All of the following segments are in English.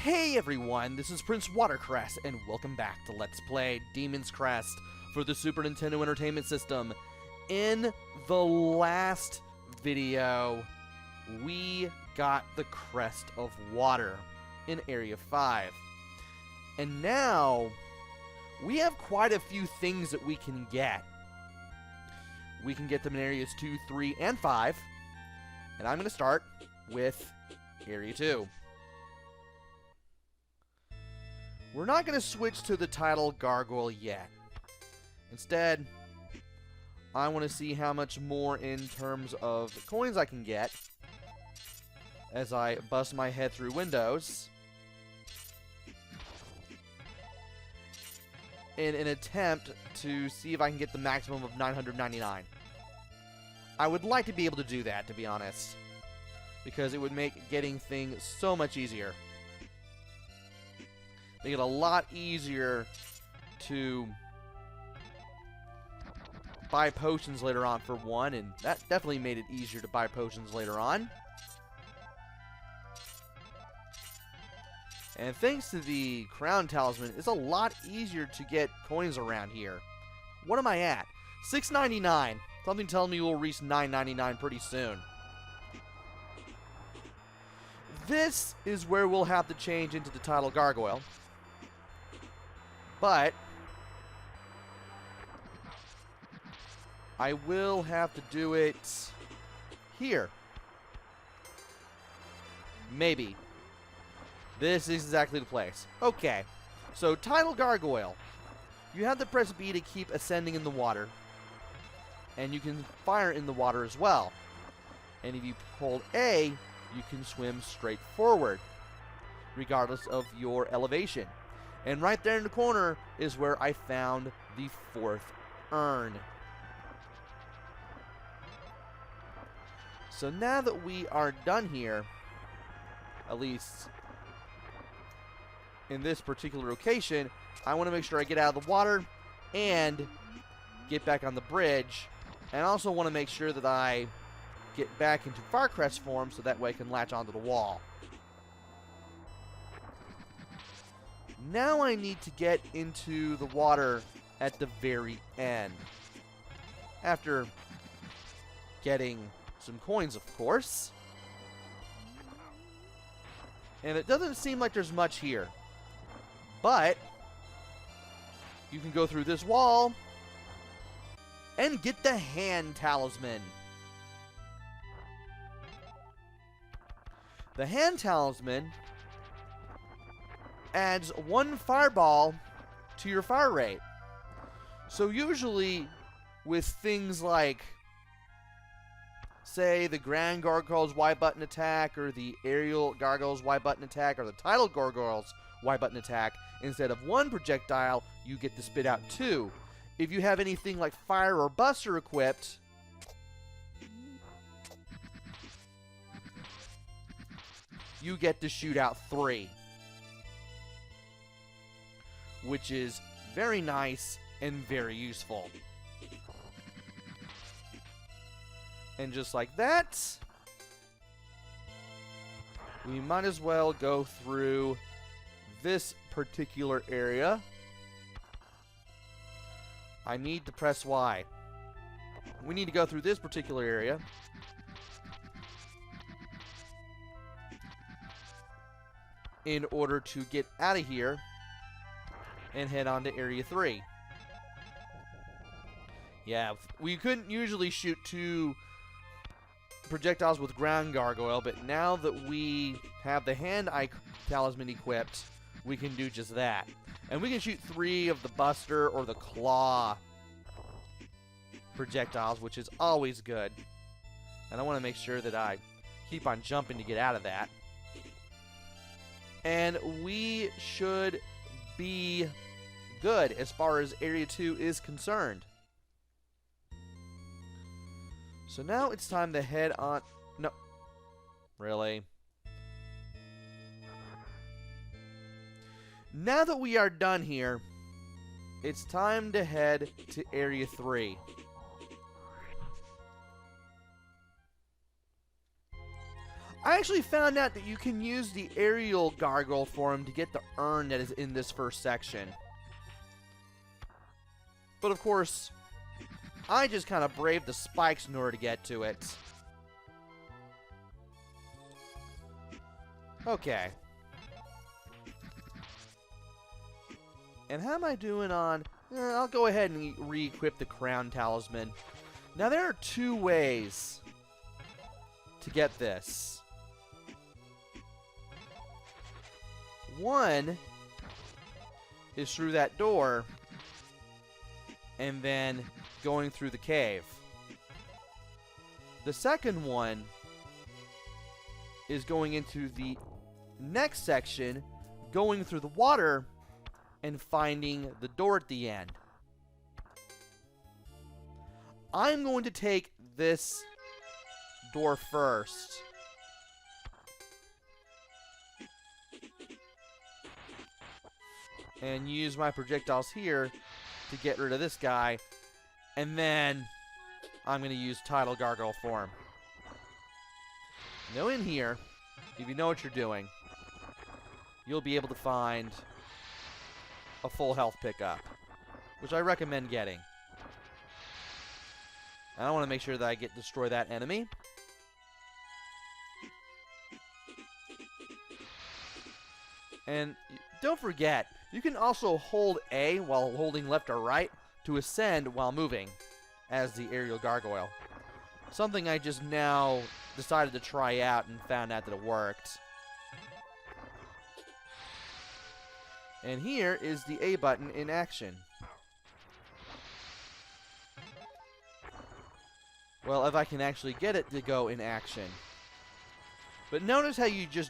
Hey everyone, this is PrinceWatercress, and welcome back to Let's Play Demon's Crest for the Super Nintendo Entertainment System. In the last video, we got the Crest of Water in Area 5. And now, we have quite a few things that we can get. We can get them in Areas 2, 3, and 5. And I'm going to start with Area 2. We're not going to switch to the Tidal Gargoyle yet. Instead, I want to see how much more in terms of the coins I can get as I bust my head through windows in an attempt to see if I can get the maximum of 999. I would like to be able to do that, to be honest, because it would make getting things so much easier. Make it a lot easier to buy potions later on, for one, and that definitely made it easier to buy potions later on. And thanks to the Crown Talisman, it's a lot easier to get coins around here. What am I at? $6.99. Something telling me we'll reach $9.99 pretty soon. This is where we'll have to change into the Tidal Gargoyle. But I will have to do it here. Maybe. This is exactly the place. Okay. So, Tidal Gargoyle. You have to press B to keep ascending in the water. And you can fire in the water as well. And if you hold A, you can swim straight forward, regardless of your elevation. And right there in the corner is where I found the 4th urn. So now that we are done here, at least in this particular location, I want to make sure I get out of the water and get back on the bridge. And I also want to make sure that I get back into Water Crest form so that way I can latch onto the wall. Now I need to get into the water at the very end. After getting some coins, of course. And it doesn't seem like there's much here. But you can go through this wall and get the hand talisman. The hand talisman adds 1 fireball to your fire rate. So usually with things like, say, the Grand Gargoyle's Y button attack, or the Aerial Gargoyle's Y button attack, or the Tidal Gargoyle's Y button attack, instead of 1 projectile, you get to spit out 2. If you have anything like Fire or Buster equipped, you get to shoot out 3. Which is very nice and very useful. And just like that, we might as well go through this particular area. I need to press Y. We need to go through this particular area. In order to get out of here and head on to Area 3. Yeah, we couldn't usually shoot 2 projectiles with Ground Gargoyle, but now that we have the hand talisman equipped, we can do just that. And we can shoot 3 of the Buster or the Claw projectiles, which is always good. And I want to make sure that I keep on jumping to get out of that. And we should be good as far as Area 2 is concerned. So now it's time to head on... No. Really? Now that we are done here, it's time to head to Area 3. I actually found out that you can use the aerial gargoyle form to get the urn that is in this first section. But of course, I just kind of braved the spikes in order to get to it. Okay. And how am I doing on... I'll go ahead and re-equip the crown talisman. Now there are two ways to get this. One is through that door and then going through the cave. The second one is going into the next section, going through the water and finding the door at the end. I'm going to take this door first. And use my projectiles here to get rid of this guy. And then I'm going to use Tidal Gargoyle form. Now in here, if you know what you're doing, you'll be able to find a full health pickup, which I recommend getting. And I want to make sure that I destroy that enemy. And don't forget, you can also hold A while holding left or right to ascend while moving as the aerial gargoyle. Something I just now decided to try out and found out that it worked. And here is the A button in action. Well, if I can actually get it to go in action. But notice how you just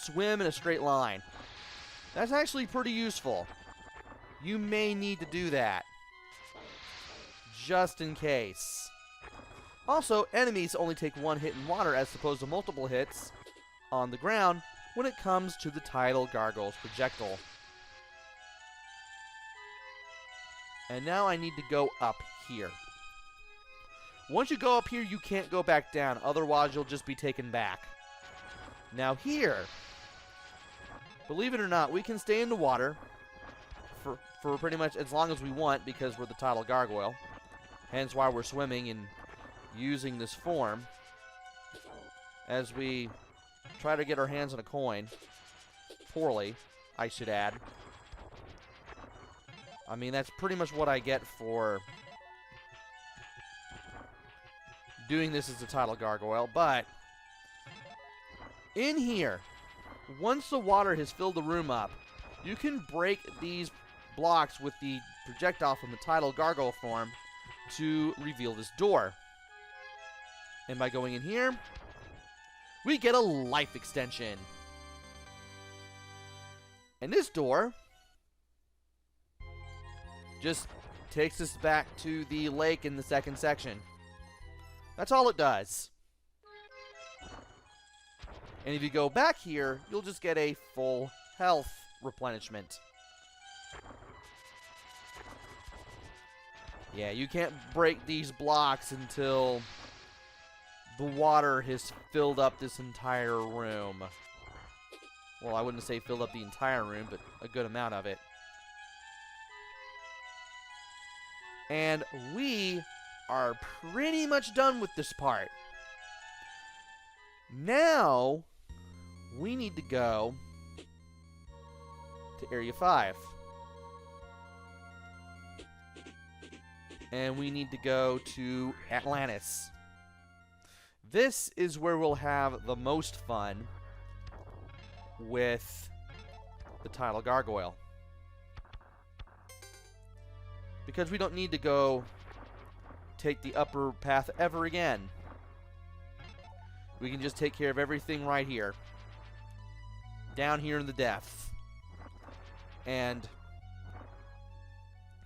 swim in a straight line. That's actually pretty useful. You may need to do that, just in case. Also, enemies only take one hit in water as opposed to multiple hits on the ground when it comes to the Tidal Gargoyle's projectile. And now I need to go up here. Once you go up here, you can't go back down, otherwise you'll just be taken back. Now here, believe it or not, we can stay in the water for pretty much as long as we want because we're the Tidal Gargoyle. Hence why we're swimming and using this form as we try to get our hands on a coin. Poorly, I should add. I mean, that's pretty much what I get for doing this as a Tidal Gargoyle, but in here, once the water has filled the room up, you can break these blocks with the projectile from the Tidal Gargoyle form to reveal this door. And by going in here, we get a life extension. And this door just takes us back to the lake in the second section. That's all it does. And if you go back here, you'll just get a full health replenishment. Yeah, you can't break these blocks until the water has filled up this entire room. Well, I wouldn't say filled up the entire room, but a good amount of it. And we are pretty much done with this part. Now, we need to go to Area 5. And we need to go to Atlantis. This is where we'll have the most fun with the Tidal Gargoyle. Because we don't need to go take the upper path ever again. We can just take care of everything right here. Down here in the depth. And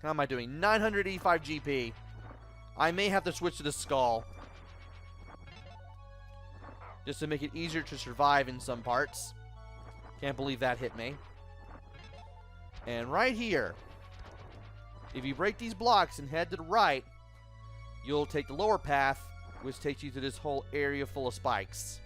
how am I doing? 985 GP. I may have to switch to the skull, just to make it easier to survive in some parts. Can't believe that hit me. And right here, if you break these blocks and head to the right, you'll take the lower path, which takes you to this whole area full of spikes.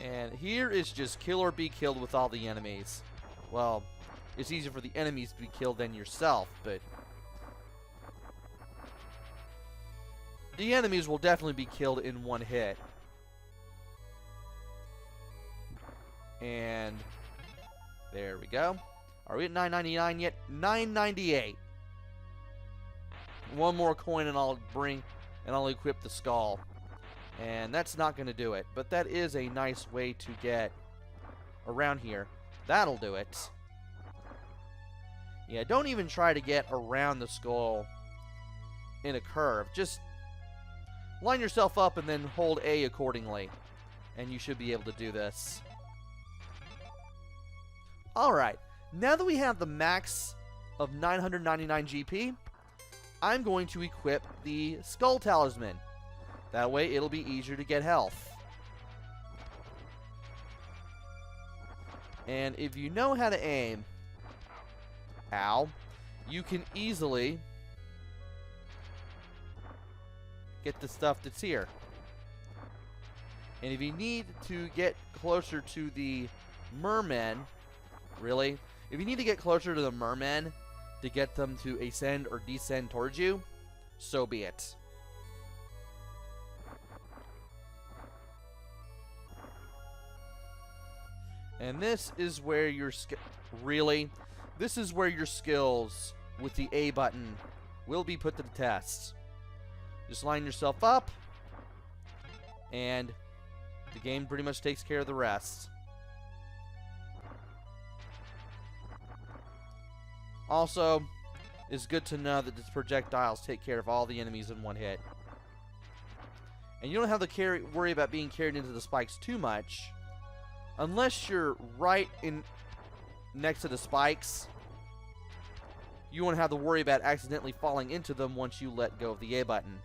And here is just kill or be killed with all the enemies. Well, it's easier for the enemies to be killed than yourself, but the enemies will definitely be killed in one hit. And there we go. Are we at 999 yet? 998. One more coin and I'll equip the skull. And that's not going to do it, but that is a nice way to get around here. That'll do it. Yeah, don't even try to get around the skull in a curve. Just line yourself up and then hold A accordingly, and you should be able to do this. Alright, now that we have the max of 999 GP, I'm going to equip the Skull Talisman. That way it'll be easier to get health. And if you know how to aim, you can easily get the stuff that's here. And if you need to get closer to the mermen, really? If you need to get closer to the mermen to get them to ascend or descend towards you, so be it. And this is where your this is where your skills with the A button will be put to the test. Just line yourself up, and the game pretty much takes care of the rest. Also, it's good to know that the projectiles take care of all the enemies in one hit. And you don't have to worry about being carried into the spikes too much, unless you're right next to the spikes. You won't have to worry about accidentally falling into them once you let go of the A button.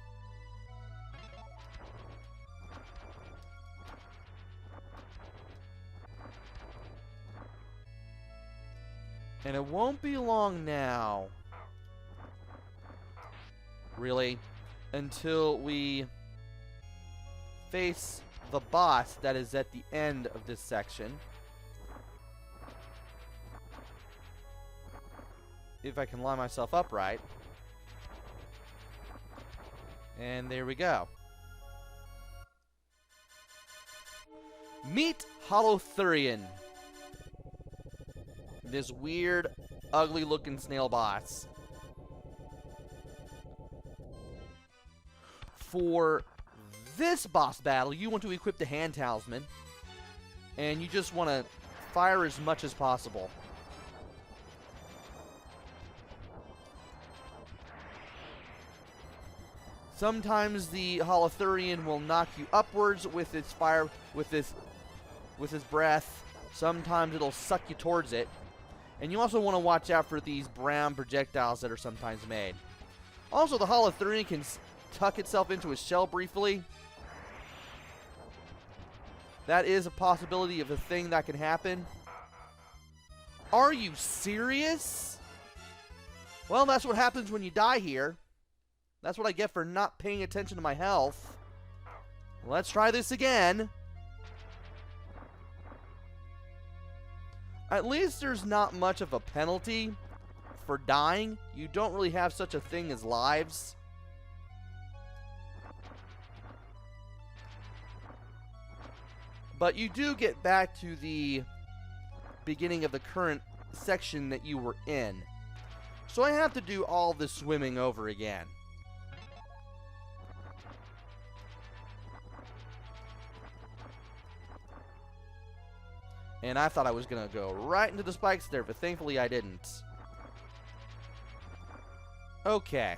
And it won't be long now, really, until we face the boss that is at the end of this section. If I can line myself up right. And there we go. Meet Holothurian. This weird, ugly-looking snail boss. For this boss battle, you want to equip the hand talisman, and you just want to fire as much as possible. Sometimes the Holothurian will knock you upwards with its fire, with its breath. Sometimes it'll suck you towards it. And you also want to watch out for these brown projectiles that are sometimes made. Also, the Holothurian can tuck itself into a shell briefly. That is a possibility of a thing that can happen. Are you serious? Well, that's what happens when you die here. That's what I get for not paying attention to my health. Let's try this again. At least there's not much of a penalty for dying. You don't really have such a thing as lives. But you do get back to the beginning of the current section that you were in. So I have to do all this swimming over again. And I thought I was going to go right into the spikes there, but thankfully I didn't. Okay.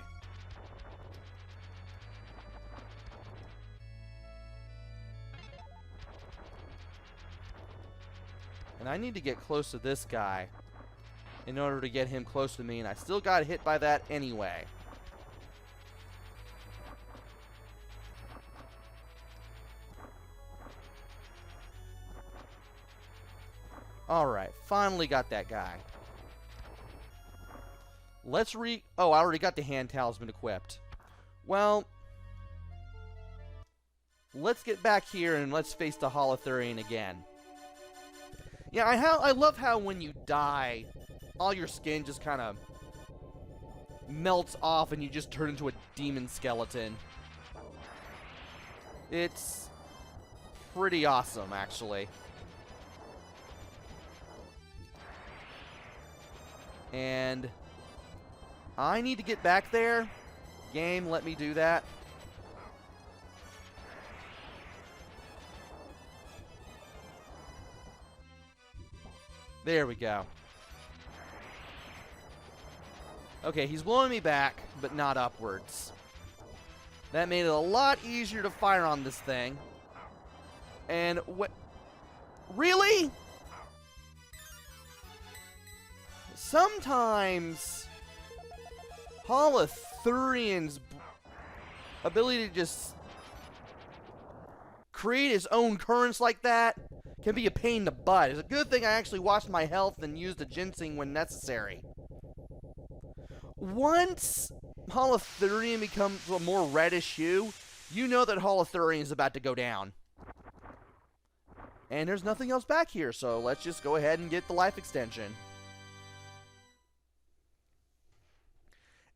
And I need to get close to this guy in order to get him close to me, and I still got hit by that anyway. Alright, finally got that guy. Oh, I already got the hand talisman equipped. Well, let's get back here and let's face the Holothurian again. Yeah, I love how when you die, all your skin just kind of melts off and you just turn into a demon skeleton. It's pretty awesome, actually. And I need to get back there. Game, let me do that. There we go. Okay, he's blowing me back, but not upwards. That made it a lot easier to fire on this thing. And what? Really? Sometimes Holothurian's ability to just create his own currents like that can be a pain in the butt. It's a good thing I actually watched my health and used the ginseng when necessary. Once Holothurian becomes a more reddish hue, you know that Holothurian is about to go down. And there's nothing else back here, so let's just go ahead and get the life extension.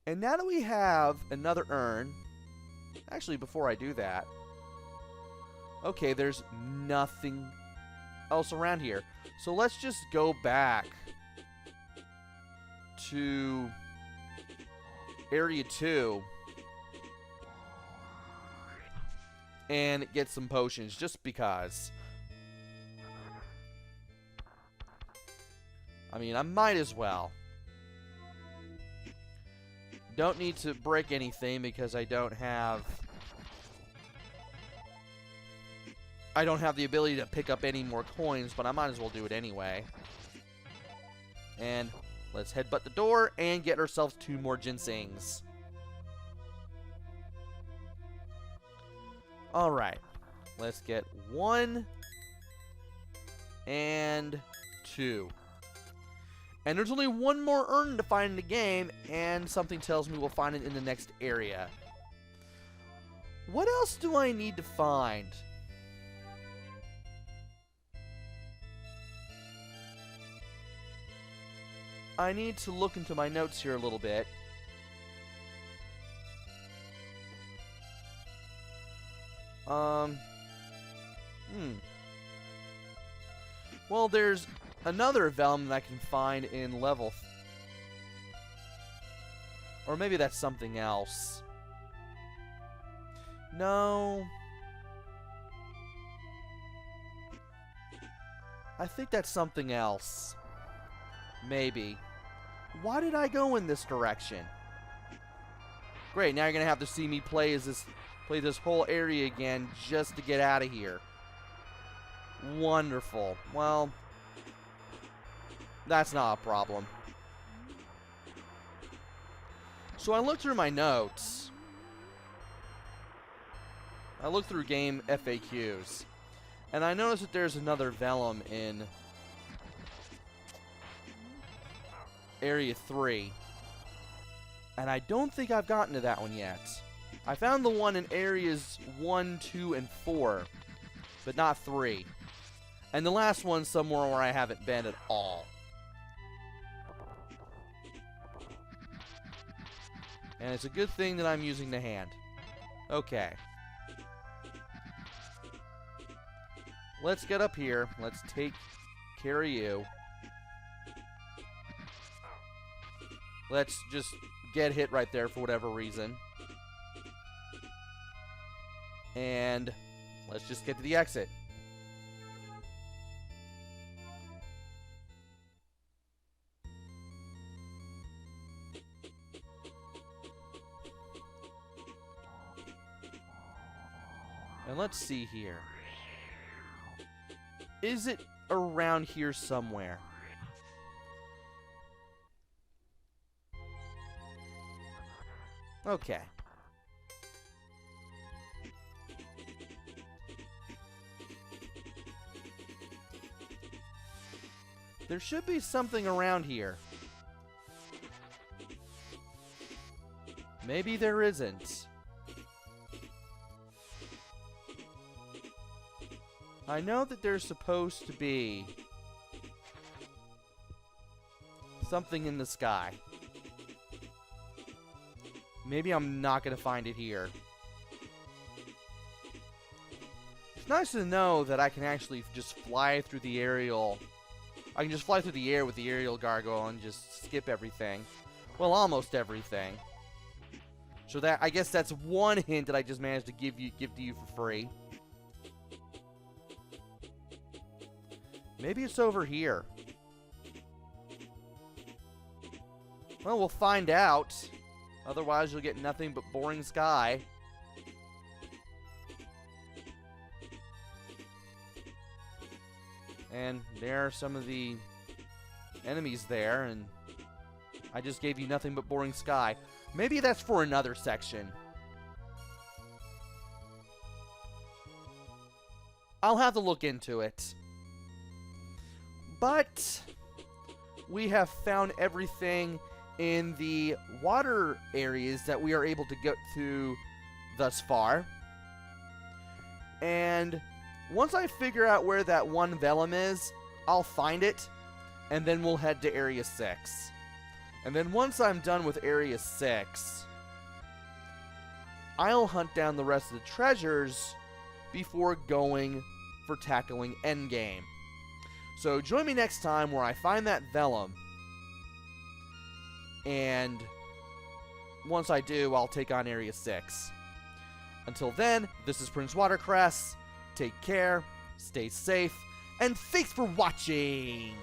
And now that we have another urn, actually before I do that, okay, there's nothing else around here. So let's just go back to Area 2 and get some potions, just because. I mean, I might as well. Don't need to break anything because I don't have the ability to pick up any more coins, but I might as well do it anyway. And let's headbutt the door and get ourselves 2 more ginsengs. Alright. Let's get 1 and 2. And there's only 1 more urn to find in the game, and something tells me we'll find it in the next area. What else do I need to find? I need to look into my notes here a little bit. Well, there's another vellum that I can find in level... Or maybe that's something else. No. I think that's something else. Maybe. Why did I go in this direction? Great, now you're gonna have to see me play this whole area again just to get out of here. Wonderful. Well, that's not a problem. So I looked through my notes. I looked through game FAQs. And I noticed that there's another vellum in Area 3. And I don't think I've gotten to that one yet. I found the one in Areas 1, 2, and 4. But not 3. And the last one's somewhere where I haven't been at all. And it's a good thing that I'm using the hand. Okay. Let's get up here. Let's take care of you. Let's just get hit right there for whatever reason. And let's just get to the exit. And let's see here. Is it around here somewhere? Okay. There should be something around here. Maybe there isn't. I know that there's supposed to be something in the sky. Maybe I'm not going to find it here. It's nice to know that I can actually just fly through the aerial. I can just fly through the air with the aerial gargoyle and just skip everything. Well, almost everything. So that, I guess that's one hint that I just managed to give to you for free. Maybe it's over here. Well, we'll find out. Otherwise, you'll get nothing but boring sky. And there are some of the enemies there, and I just gave you nothing but boring sky. Maybe that's for another section. I'll have to look into it. But we have found everything in the water areas that we are able to get to thus far. And once I figure out where that one vellum is, I'll find it, and then we'll head to Area 6. And then once I'm done with Area 6, I'll hunt down the rest of the treasures before going for tackling Endgame. So join me next time where I find that vellum. And once I do, I'll take on Area 6. Until then, this is PrinceWatercress. Take care, stay safe, and thanks for watching!